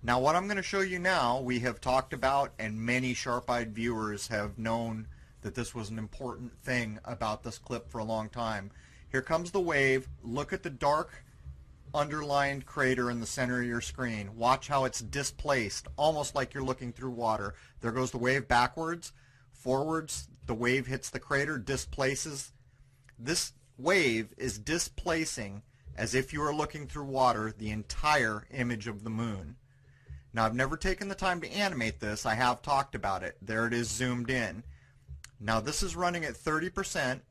Now what I'm going to show you now, we have talked about, and many sharp-eyed viewers have known that this was an important thing about this clip for a long time. Here comes the wave. Look at the dark underlined crater in the center of your screen. Watch how it's displaced, almost like you're looking through water. There goes the wave backwards, forwards, the wave hits the crater, displaces. This wave is displacing, as if you were looking through water, the entire image of the moon. Now, I've never taken the time to animate this. I have talked about it. There it is zoomed in. Now, this is running at 30%,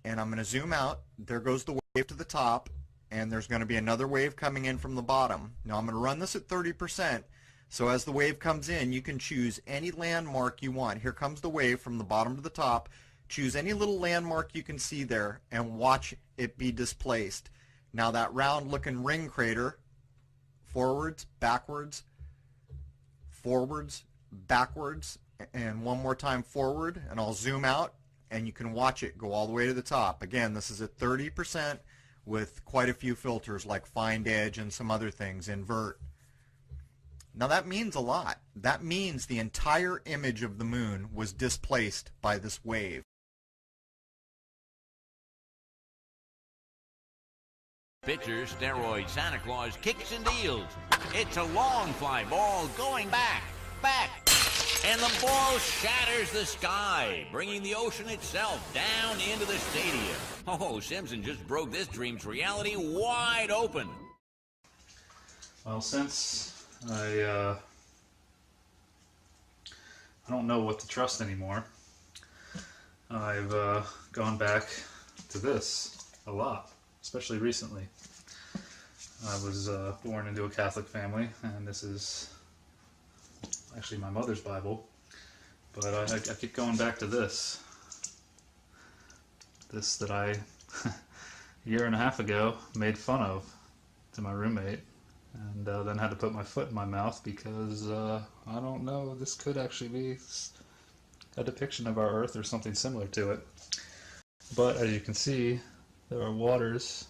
and I'm going to zoom out. There goes the wave to the top, and there's going to be another wave coming in from the bottom. Now, I'm going to run this at 30%, so as the wave comes in, you can choose any landmark you want. Here comes the wave from the bottom to the top. Choose any little landmark you can see there and watch it be displaced. Now, that round-looking ring crater, forwards, backwards, and one more time forward, and I'll zoom out, and you can watch it go all the way to the top. Again, this is at 30% with quite a few filters like find edge and some other things, invert. Now that means a lot. That means the entire image of the moon was displaced by this wave. Pitcher, steroid, Santa Claus kicks and deals. It's a long fly ball going back, and the ball shatters the sky, bringing the ocean itself down into the stadium. Oh, Simpson just broke this dream's reality wide open. Well, since I don't know what to trust anymore, I've gone back to this a lot. Especially recently. I was born into a Catholic family, and this is actually my mother's Bible, but I keep going back to this. This that I, a year and a half ago, made fun of to my roommate, and then had to put my foot in my mouth because, I don't know, this could actually be a depiction of our Earth or something similar to it. But as you can see, there are waters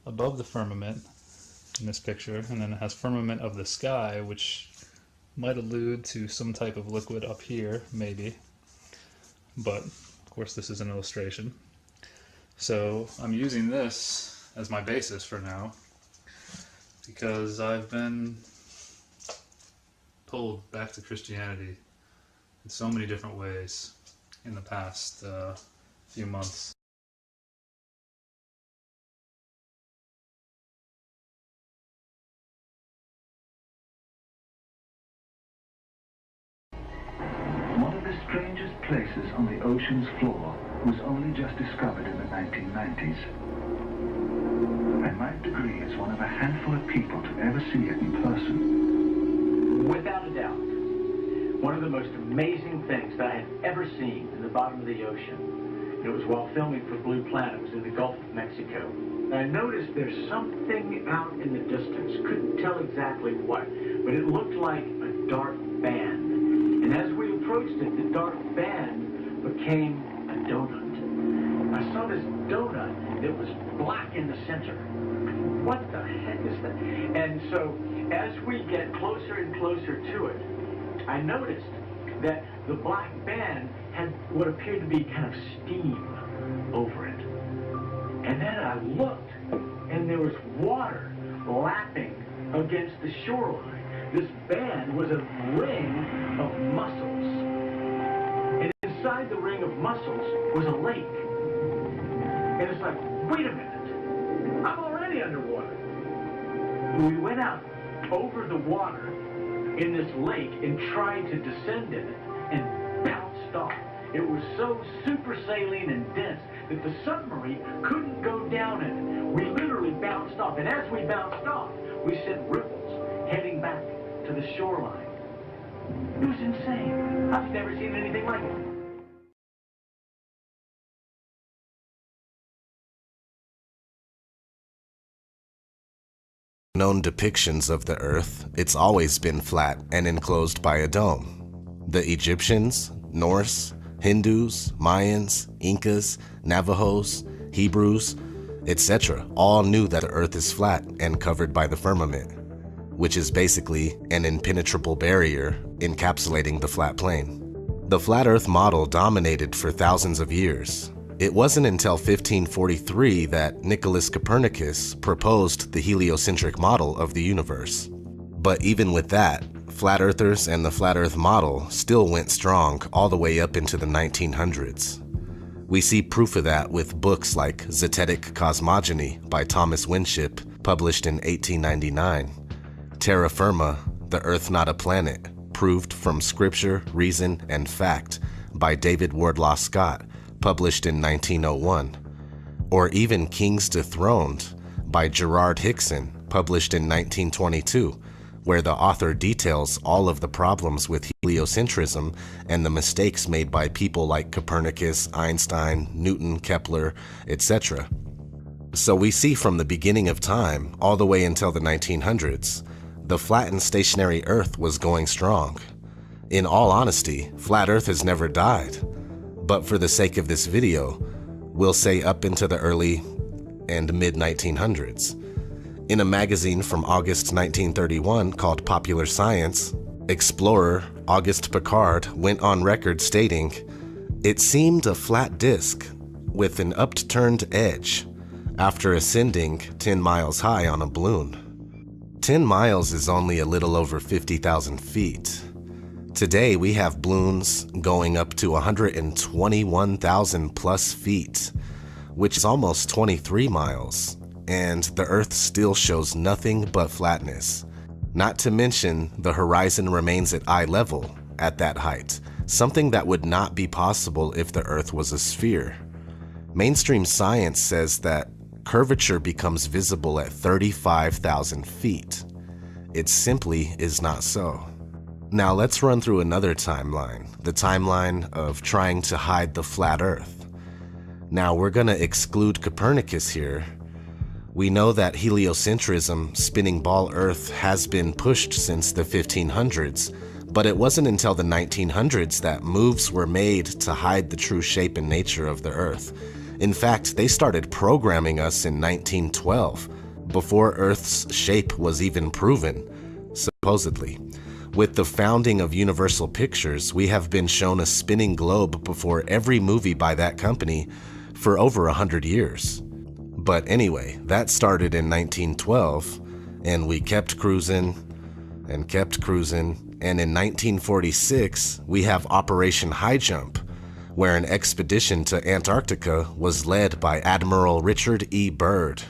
above the firmament in this picture, and then it has firmament of the sky, which might allude to some type of liquid up here, maybe. But, of course, this is an illustration. So I'm using this as my basis for now, because I've been pulled back to Christianity in so many different ways in the past few months. One of the strangest places on the ocean's floor was only just discovered in the 1990s. I might agree as one of a handful of people to ever see it in person. Without a doubt, one of the most amazing things that I had ever seen in the bottom of the ocean. It was while filming for Blue Planet. It was in the Gulf of Mexico. I noticed there's something out in the distance. Couldn't tell exactly what, but it looked like a dark band. And as we approached it, the dark band became a donut. I saw this donut that was black in the center. What the heck is that? And so, as we get closer and closer to it, I noticed that the black band had what appeared to be kind of steam over it. And then I looked, and there was water lapping against the shoreline. This band was a ring of mussels. And inside the ring of mussels was a lake. And it's like, wait a minute, I'm already underwater. We went out over the water in this lake and tried to descend in it and bounced off. It was so super saline and dense that the submarine couldn't go down in it. We literally bounced off. And as we bounced off, we sent ripples heading back to the shoreline. It was insane. I've never seen anything like it. Known depictions of the Earth, it's always been flat and enclosed by a dome. The Egyptians, Norse, Hindus, Mayans, Incas, Navajos, Hebrews, etc. all knew that the Earth is flat and covered by the firmament. which is basically an impenetrable barrier encapsulating the flat plane. The flat Earth model dominated for thousands of years. It wasn't until 1543 that Nicholas Copernicus proposed the heliocentric model of the universe. But even with that, flat earthers and the flat Earth model still went strong all the way up into the 1900s. We see proof of that with books like Zetetic Cosmogony by Thomas Winship, published in 1899, Terra Firma, The Earth Not a Planet, Proved from Scripture, Reason, and Fact by David Wardlaw Scott, published in 1901, or even Kings Dethroned by Gerard Hickson, published in 1922, where the author details all of the problems with heliocentrism and the mistakes made by people like Copernicus, Einstein, Newton, Kepler, etc. So we see from the beginning of time all the way until the 1900s, the flattened stationary Earth was going strong. In all honesty, flat Earth has never died. But for the sake of this video, we'll say up into the early and mid-1900s. In a magazine from August 1931 called Popular Science, explorer Auguste Piccard went on record stating, "It seemed a flat disk with an upturned edge after ascending 10 miles high on a balloon." 10 miles is only a little over 50,000 feet. Today we have balloons going up to 121,000 plus feet, which is almost 23 miles, and the Earth still shows nothing but flatness. Not to mention the horizon remains at eye level at that height, something that would not be possible if the Earth was a sphere. Mainstream science says that curvature becomes visible at 35,000 feet. It simply is not so. Now let's run through another timeline, the timeline of trying to hide the flat Earth. Now we're going to exclude Copernicus here. We know that heliocentrism, spinning ball Earth, has been pushed since the 1500s, but it wasn't until the 1900s that moves were made to hide the true shape and nature of the Earth. In fact, they started programming us in 1912, before Earth's shape was even proven, supposedly. With the founding of Universal Pictures, we have been shown a spinning globe before every movie by that company for over 100 years. But anyway, that started in 1912, and we kept cruising, and in 1946, we have Operation High Jump, where an expedition to Antarctica was led by Admiral Richard E. Byrd.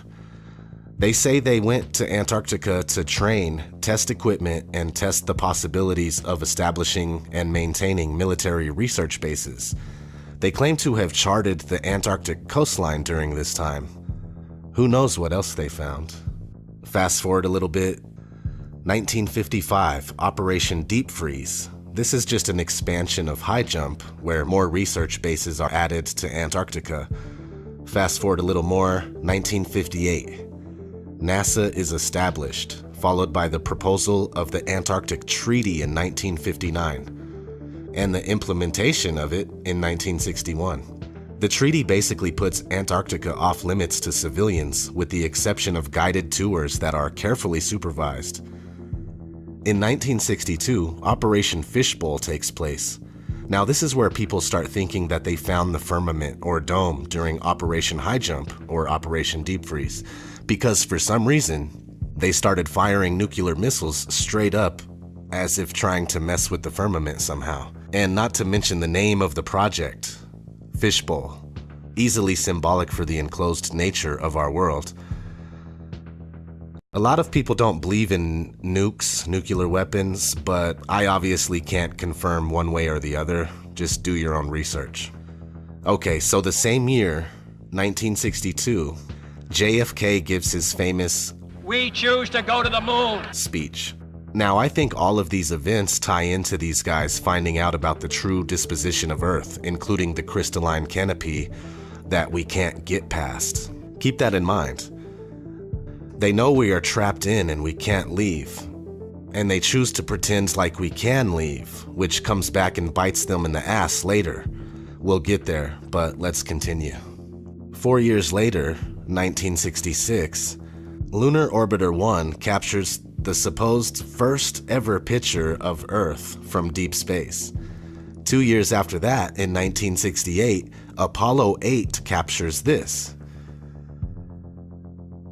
They say they went to Antarctica to train, test equipment, and test the possibilities of establishing and maintaining military research bases. They claim to have charted the Antarctic coastline during this time. Who knows what else they found? Fast forward a little bit. 1955, Operation Deep Freeze. This is just an expansion of High Jump, where more research bases are added to Antarctica. Fast forward a little more, 1958. NASA is established, followed by the proposal of the Antarctic Treaty in 1959, and the implementation of it in 1961. The treaty basically puts Antarctica off limits to civilians, with the exception of guided tours that are carefully supervised. In 1962, Operation Fishbowl takes place. Now this is where people start thinking that they found the firmament or dome during Operation High Jump or Operation Deep Freeze, because for some reason, they started firing nuclear missiles straight up as if trying to mess with the firmament somehow. And not to mention the name of the project, Fishbowl, easily symbolic for the enclosed nature of our world. A lot of people don't believe in nukes, nuclear weapons, but I obviously can't confirm one way or the other. Just do your own research. Okay, so the same year, 1962, JFK gives his famous "We choose to go to the moon" speech. Now, I think all of these events tie into these guys finding out about the true disposition of Earth, including the crystalline canopy that we can't get past. Keep that in mind. They know we are trapped in and we can't leave, and they choose to pretend like we can leave, which comes back and bites them in the ass later. We'll get there, but let's continue. 4 years later, 1966, Lunar Orbiter 1 captures the supposed first ever picture of Earth from deep space. 2 years after that, in 1968, Apollo 8 captures this.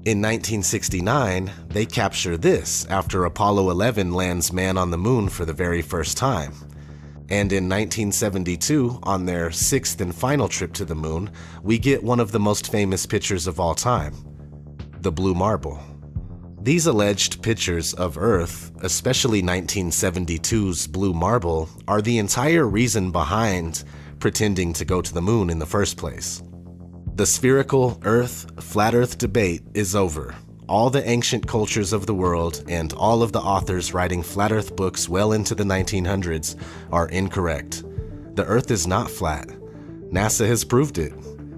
In 1969, they capture this after Apollo 11 lands man on the moon for the very first time. And in 1972, on their sixth and final trip to the moon, we get one of the most famous pictures of all time, the blue marble. These alleged pictures of Earth, especially 1972's blue marble, are the entire reason behind pretending to go to the moon in the first place. The spherical Earth, flat Earth debate is over. All the ancient cultures of the world and all of the authors writing flat Earth books well into the 1900s are incorrect. The Earth is not flat. NASA has proved it.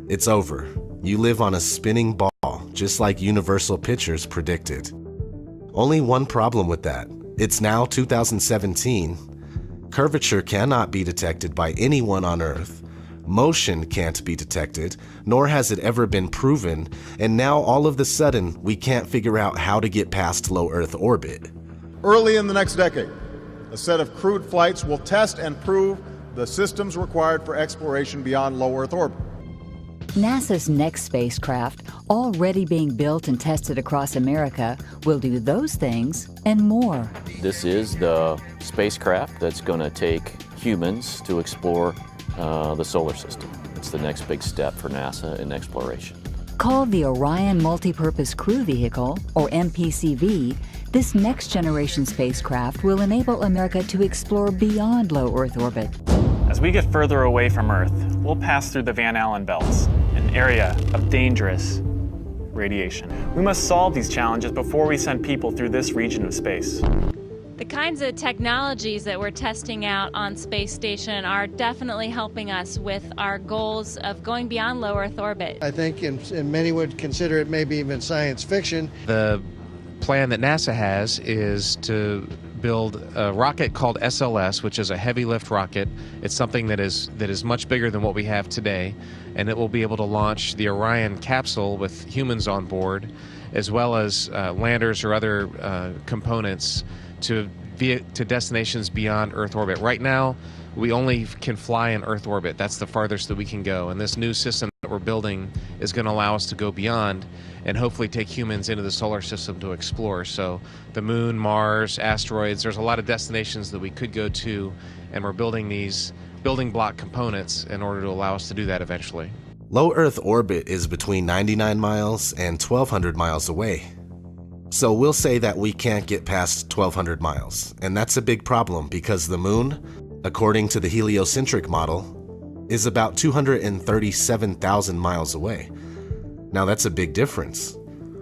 It's over. You live on a spinning ball, just like Universal Pictures predicted. Only one problem with that. It's now 2017. Curvature cannot be detected by anyone on Earth. Motion can't be detected, nor has it ever been proven, and now all of a sudden we can't figure out how to get past low Earth orbit. Early in the next decade, a set of crewed flights will test and prove the systems required for exploration beyond low Earth orbit. NASA's next spacecraft, already being built and tested across America, will do those things and more. This is the spacecraft that's going to take humans to explore the solar system. It's the next big step for NASA in exploration. Called the Orion Multipurpose Crew Vehicle, or MPCV, this next-generation spacecraft will enable America to explore beyond low Earth orbit. As we get further away from Earth, we'll pass through the Van Allen belts, an area of dangerous radiation. We must solve these challenges before we send people through this region of space. The kinds of technologies that we're testing out on Space Station are definitely helping us with our goals of going beyond low Earth orbit. I think and many would consider it maybe even science fiction. The plan that NASA has is to build a rocket called SLS, which is a heavy lift rocket. It's something that is much bigger than what we have today, and it will be able to launch the Orion capsule with humans on board, as well as landers or other components to destinations beyond Earth orbit. Right now, we only can fly in Earth orbit. That's the farthest that we can go. And this new system that we're building is going to allow us to go beyond and hopefully take humans into the solar system to explore. So the moon, Mars, asteroids, there's a lot of destinations that we could go to, and we're building these building block components in order to allow us to do that eventually. Low Earth orbit is between 99 miles and 1,200 miles away. So we'll say that we can't get past 1,200 miles, and that's a big problem because the moon, according to the heliocentric model, is about 237,000 miles away. Now that's a big difference.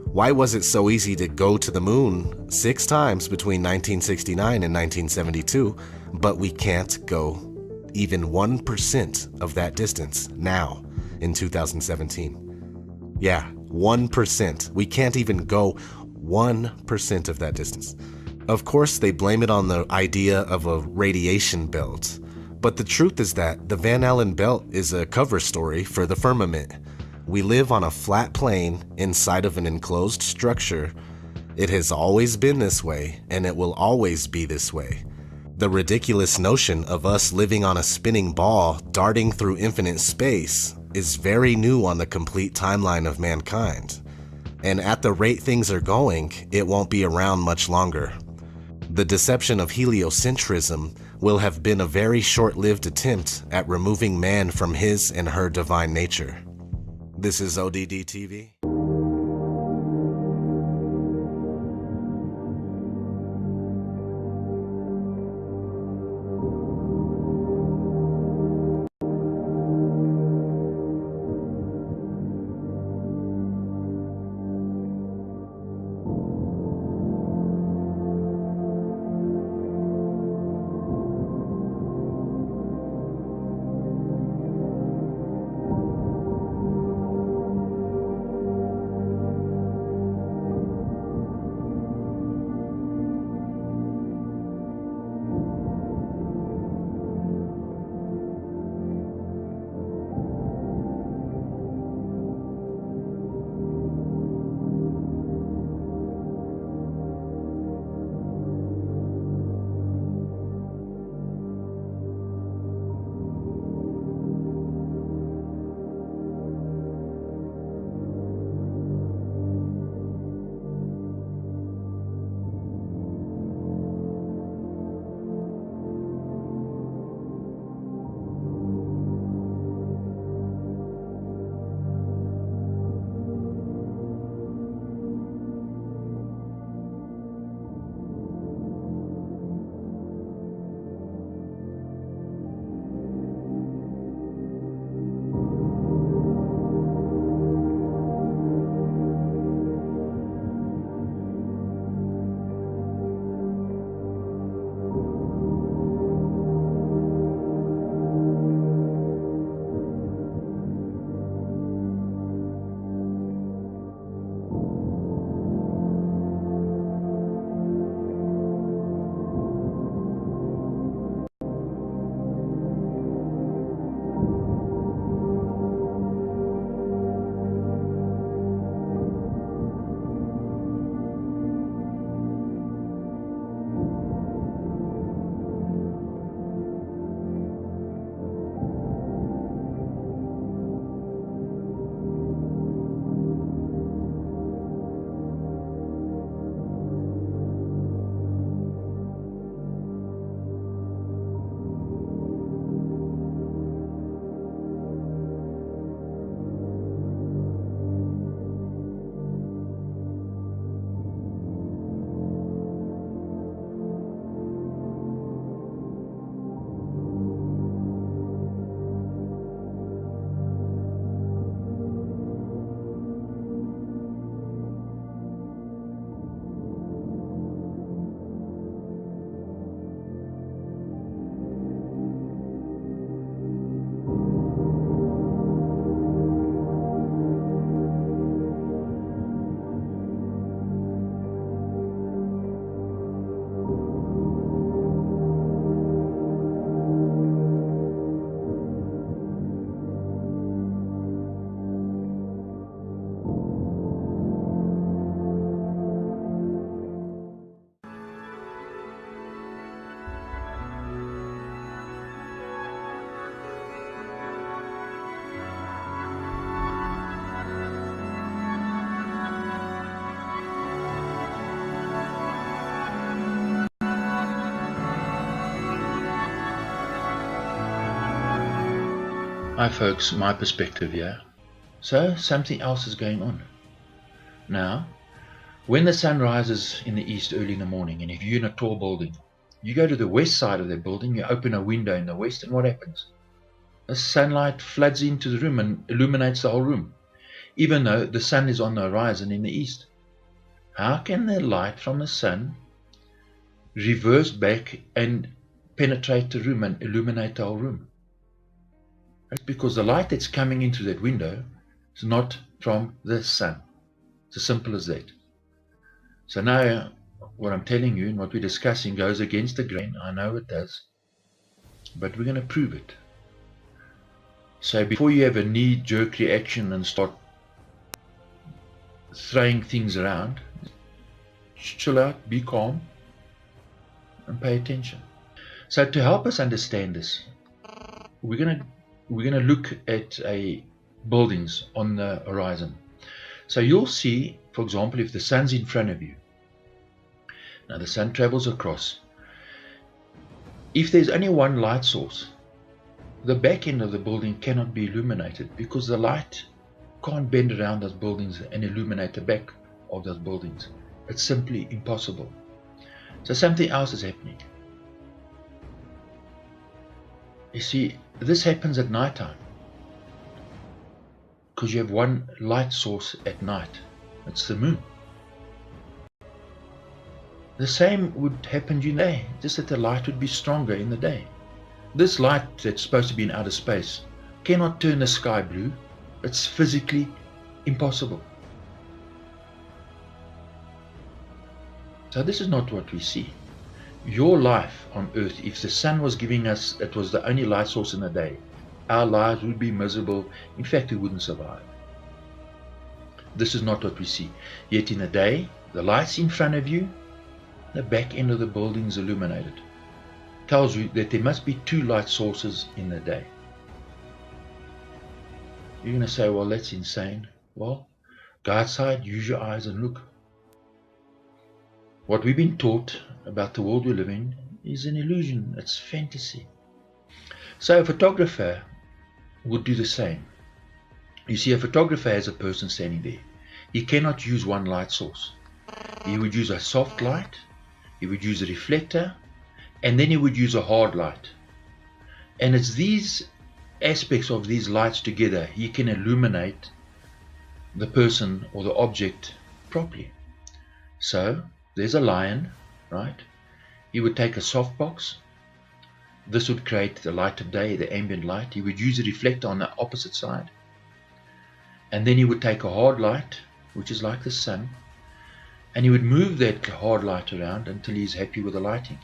Why was it so easy to go to the moon 6 times between 1969 and 1972, but we can't go even 1% of that distance now in 2017? Yeah, 1%. We can't even go 1% of that distance. Of course, they blame it on the idea of a radiation belt, but the truth is that the Van Allen belt is a cover story for the firmament. We live on a flat plane inside of an enclosed structure. It has always been this way, and it will always be this way. The ridiculous notion of us living on a spinning ball darting through infinite space is very new on the complete timeline of mankind. And at the rate things are going, it won't be around much longer. The deception of heliocentrism will have been a very short-lived attempt at removing man from his and her divine nature. This is ODD TV. Hi folks, my perspective here. So something else is going on. Now, when the sun rises in the east early in the morning, and if you're in a tall building, you go to the west side of the building, you open a window in the west, and what happens? The sunlight floods into the room and illuminates the whole room, even though the sun is on the horizon in the east. How can the light from the sun reverse back and penetrate the room and illuminate the whole room? That's because the light that's coming into that window is not from the sun. It's as simple as that. So now what I'm telling you and what we're discussing goes against the grain. I know it does, but we're going to prove it. So before you have a knee-jerk reaction and start throwing things around, chill out, be calm, and pay attention. So to help us understand this, we're going to look at buildings on the horizon. So you'll see, for example, if the sun's in front of you, now the sun travels across. If there's only one light source, the back end of the building cannot be illuminated because the light can't bend around those buildings and illuminate the back of those buildings. It's simply impossible. So something else is happening. You see, this happens at night time because you have one light source at night. It's the moon. The same would happen during the day, just that the light would be stronger in the day. This light that's supposed to be in outer space cannot turn the sky blue. It's physically impossible. So this is not what we see. Your life on earth, if the sun was giving us, it was the only light source in the day, our lives would be miserable. In fact, we wouldn't survive. This is not what we see. Yet in the day, the light's in front of you, the back end of the building is illuminated. Tells you that there must be two light sources in the day. You're going to say, well, that's insane. Well, go outside, use your eyes and look. What we've been taught about the world we live in is an illusion. It's fantasy. So a photographer would do the same. You see, a photographer has a person standing there. He cannot use one light source. He would use a soft light, he would use a reflector, and then he would use a hard light. And it's these aspects of these lights together he can illuminate the person or the object properly. So there's a lion, right? He would take a softbox. This would create the light of day, the ambient light. He would use a reflector on the opposite side. And then he would take a hard light, which is like the sun, and he would move that hard light around until he's happy with the lighting.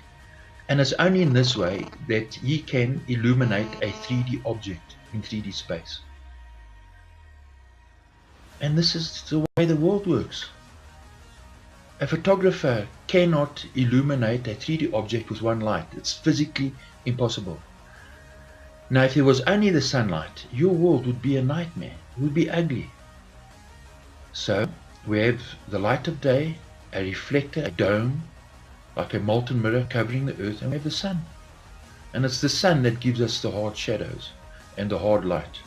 And it's only in this way that he can illuminate a 3D object in 3D space. And this is the way the world works. A photographer cannot illuminate a 3D object with one light. It's physically impossible. Now, if there was only the sunlight, your world would be a nightmare. It would be ugly. So, we have the light of day, a reflector, a dome, like a molten mirror covering the earth, and we have the sun. And it's the sun that gives us the hard shadows and the hard light.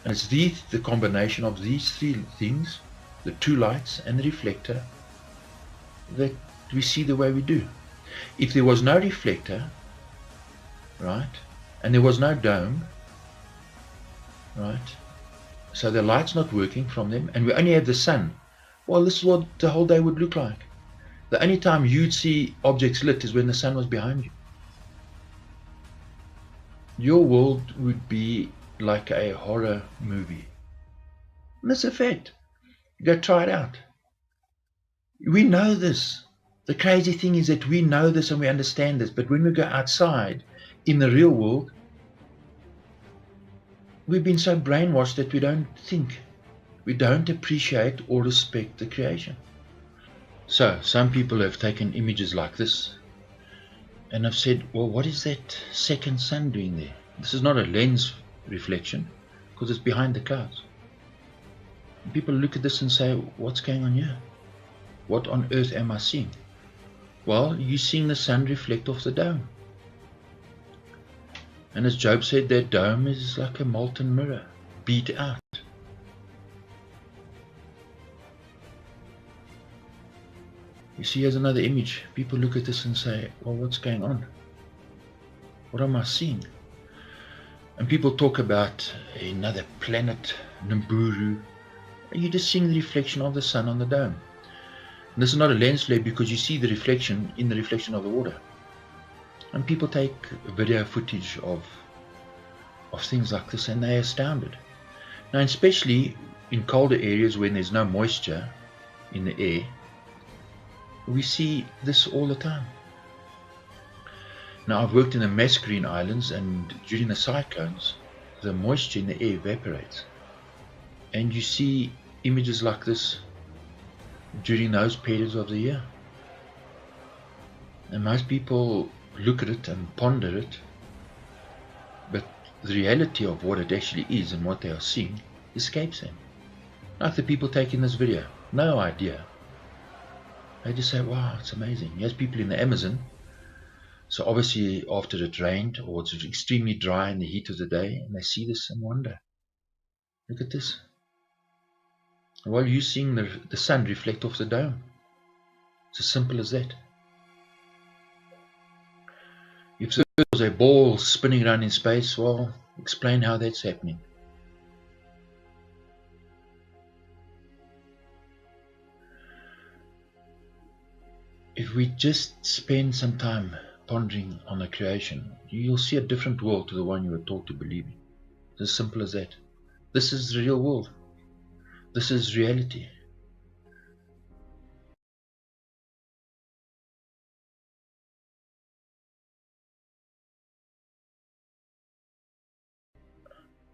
And it's the combination of these three things, the two lights and the reflector, that we see the way we do. If there was no reflector, right, and there was no dome, right, so the light's not working from them, and we only have the sun, well, this is what the whole day would look like. The only time you'd see objects lit is when the sun was behind you. Your world would be like a horror movie. And that's a fact. Go try it out. We know this. The crazy thing is that we know this and we understand this, but when we go outside in the real world, we've been so brainwashed that we don't think. We don't appreciate or respect the creation. So, some people have taken images like this and have said, well, what is that second sun doing there? This is not a lens reflection because it's behind the clouds. And people look at this and say, what's going on here? What on earth am I seeing? Well, you're seeing the sun reflect off the dome. And as Job said, that dome is like a molten mirror, beat out. You see, here's another image. People look at this and say, well, what's going on? What am I seeing? And people talk about another planet, Nibiru. You're just seeing the reflection of the sun on the dome. And this is not a lens flare because you see the reflection in the reflection of the water. And people take video footage of things like this and they're astounded. Now, especially in colder areas when there's no moisture in the air, we see this all the time. Now, I've worked in the Mascarene Islands, and during the cyclones, the moisture in the air evaporates. And you see images like this during those periods of the year. And most people look at it and ponder it, but the reality of what it actually is and what they are seeing escapes them. Like the people taking this video, no idea. They just say, wow, it's amazing. Here's people in the Amazon. So obviously after it rained or it's extremely dry in the heat of the day, and they see this and wonder, look at this. While you're seeing the sun reflect off the dome. It's as simple as that. If there's a ball spinning around in space, well, explain how that's happening. If we just spend some time pondering on the creation, you'll see a different world to the one you were taught to believe in. It's as simple as that. This is the real world. This is reality.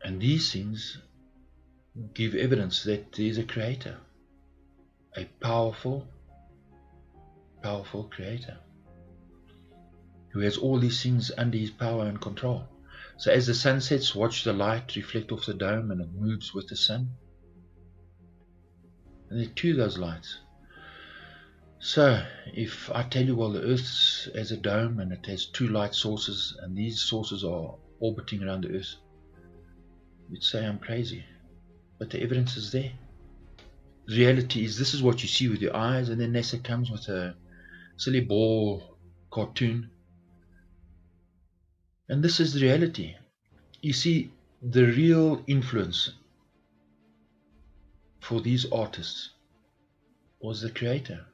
And these things give evidence that there is a creator, a powerful creator who has all these things under his power and control. So as the sun sets, watch the light reflect off the dome and it moves with the sun. And there are two of those lights. So if I tell you, well, the earth has a dome and it has two light sources and these sources are orbiting around the earth, you'd say I'm crazy. But the evidence is there. The reality is this is what you see with your eyes, and then NASA comes with a silly ball cartoon. And this is the reality. You see, the real influence for these artists was the creator.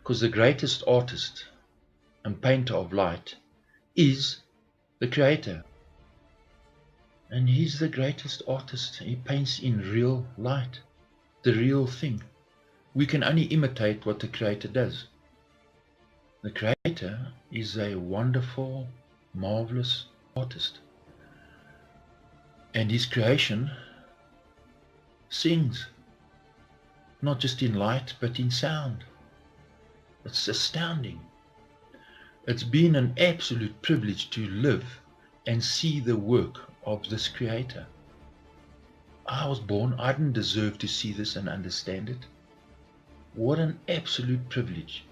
Because the greatest artist and painter of light is the creator. And he's the greatest artist. He paints in real light, the real thing. We can only imitate what the creator does. The creator is a wonderful, marvelous artist. And his creation sings, not just in light, but in sound. It's astounding. It's been an absolute privilege to live and see the work of this creator. I was born, I didn't deserve to see this and understand it. What an absolute privilege.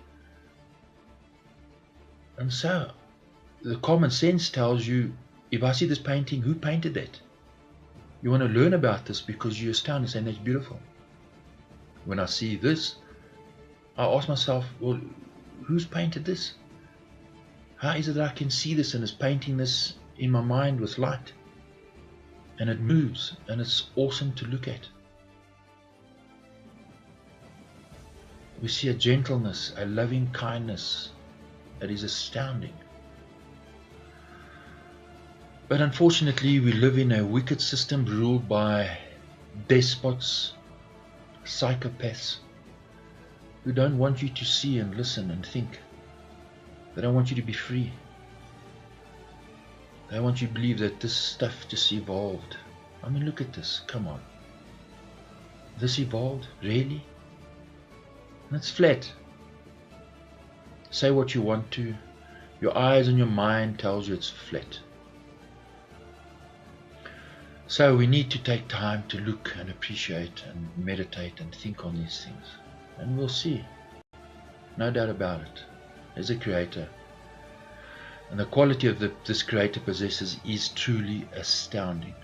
And so, the common sense tells you, if I see this painting, who painted that? You want to learn about this because you're astounded, saying that's beautiful. When I see this, I ask myself, well, who's painted this? How is it that I can see this and is painting this in my mind with light? And it moves, and it's awesome to look at. We see a gentleness, a loving kindness that is astounding. But unfortunately, we live in a wicked system ruled by despots, psychopaths, who don't want you to see and listen and think. They don't want you to be free. They want you to believe that this stuff just evolved. I mean, look at this, come on. This evolved, really? And it's flat. Say what you want to. Your eyes and your mind tells you it's flat. So we need to take time to look and appreciate and meditate and think on these things. And we'll see. No doubt about it. There's a creator. And the quality of this creator possesses is truly astounding.